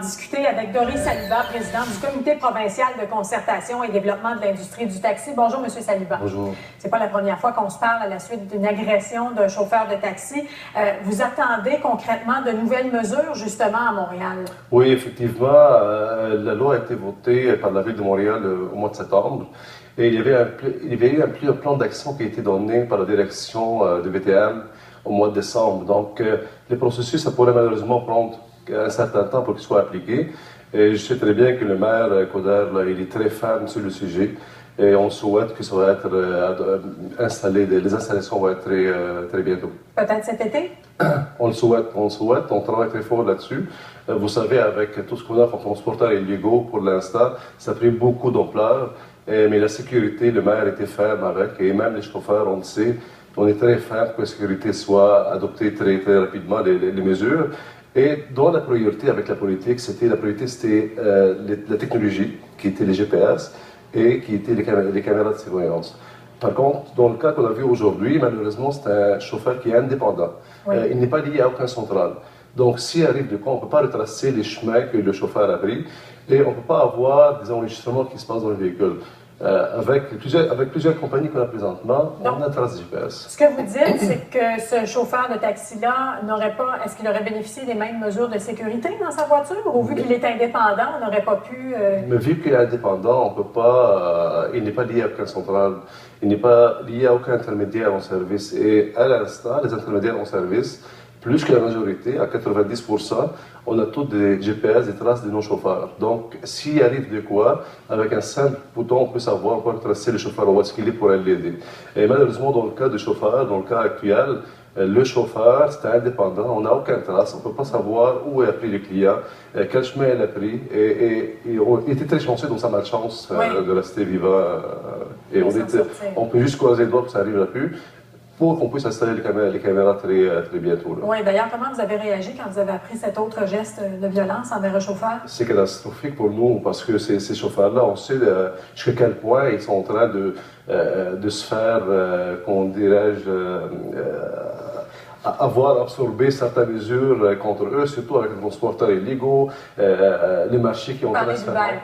discuter avec Doris Saliba, présidente du Comité provincial de concertation et développement de l'industrie du taxi. Bonjour, M. Saliba. Bonjour. C'est pas la première fois qu'on se parle à la suite d'une agression d'un chauffeur de taxi. Vous attendez concrètement de nouvelles mesures, justement, à Montréal? Oui, effectivement, la loi a été votée par la Ville de Montréal au mois de septembre. Et il y avait eu un plan d'action qui a été donné par la direction de VTM au mois de décembre. Donc, les processus, ça pourrait malheureusement prendre un certain temps pour qu'ils soient appliqués. Et je sais très bien que le maire Coderre, là, il est très ferme sur le sujet. Et on souhaite que ça va être installé, les installations vont être très bientôt. Peut-être cet été? On le souhaite, on travaille très fort là-dessus. Vous savez, avec tout ce qu'on a pour transporteurs illégaux pour l'instant, ça a pris beaucoup d'ampleur. Mais la sécurité, le maire était ferme avec, et même les chauffeurs, on le sait, on est très ferme pour que la sécurité soit adoptée très, très rapidement, les mesures. Et dans la priorité avec la politique, c'était la technologie, qui était les GPS, et qui étaient les caméras de surveillance. Par contre, dans le cas qu'on a vu aujourd'hui, malheureusement, c'est un chauffeur qui est indépendant. Oui. Il n'est pas lié à aucun central. Donc, s'il arrive de quoi, on ne peut pas retracer les chemins que le chauffeur a pris et on ne peut pas avoir des enregistrements qui se passent dans le véhicule. Avec plusieurs compagnies qu'on a présentement, on a une trace GPS. Ce que vous dites, c'est que ce chauffeur de taxi-là est-ce qu'il aurait bénéficié des mêmes mesures de sécurité dans sa voiture? Ou vu qu'il est indépendant, on n'aurait pas pu... Mais vu qu'il est indépendant, on peut pas, il n'est pas lié à aucun central, il n'est pas lié à aucun intermédiaire en service. Et à l'instant, les intermédiaires en service, plus que la majorité, à 90%, on a tous des GPS, des traces de nos chauffeurs. Donc, s'il arrive de quoi, avec un simple bouton, on peut savoir, on peut tracer le chauffeur où est-ce qu'il est pour aller l'aider. Et malheureusement, dans le cas du chauffeur, dans le cas actuel, le chauffeur, c'était indépendant, on n'a aucune trace, on ne peut pas savoir où a pris le client, quel chemin il a pris, et il était très chanceux dans sa malchance de rester vivant. Et on peut juste croiser les doigts que ça n'arrivera plus, pour qu'on puisse installer les caméras très bientôt. Là. Oui, d'ailleurs, comment vous avez réagi quand vous avez appris cet autre geste de violence envers un chauffeur? C'est catastrophique pour nous, parce que ces chauffeurs-là, on sait jusqu'à quel point ils sont en train de se faire, qu'on dirais-je, avoir absorbé certaines mesures contre eux, surtout avec les transporteurs illégaux, les marchés qui ont train de se faire.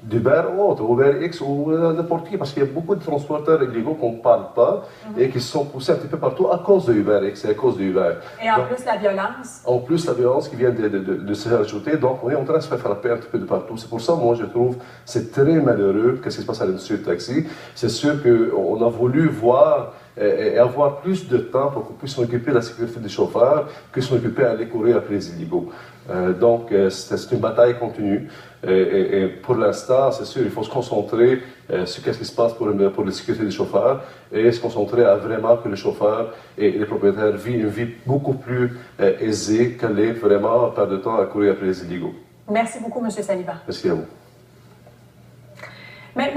D'Uber autre, Uber X ou n'importe qui, parce qu'il y a beaucoup de transporteurs illégaux qu'on ne parle pas et qui se sont poussés un petit peu partout à cause de Uber X et à cause de Uber. Et en plus la violence. En plus la violence qui vient de se rajouter, donc on est en train de se faire frapper un petit peu de partout. C'est pour ça, moi, je trouve, c'est très malheureux ce qui se passe à l'industrie du taxi. C'est sûr qu'on a voulu voir et avoir plus de temps pour qu'on puisse s'occuper de la sécurité des chauffeurs que s'occuper à aller courir après les illégaux. Donc, c'est une bataille continue. Et pour l'instant, c'est sûr, il faut se concentrer sur ce qui se passe pour la sécurité des chauffeurs et se concentrer à vraiment que les chauffeurs et les propriétaires vivent une vie beaucoup plus aisée qu'aller vraiment perdre de temps à courir après les illégaux. Merci beaucoup, M. Saliba. Merci à vous. Maintenant,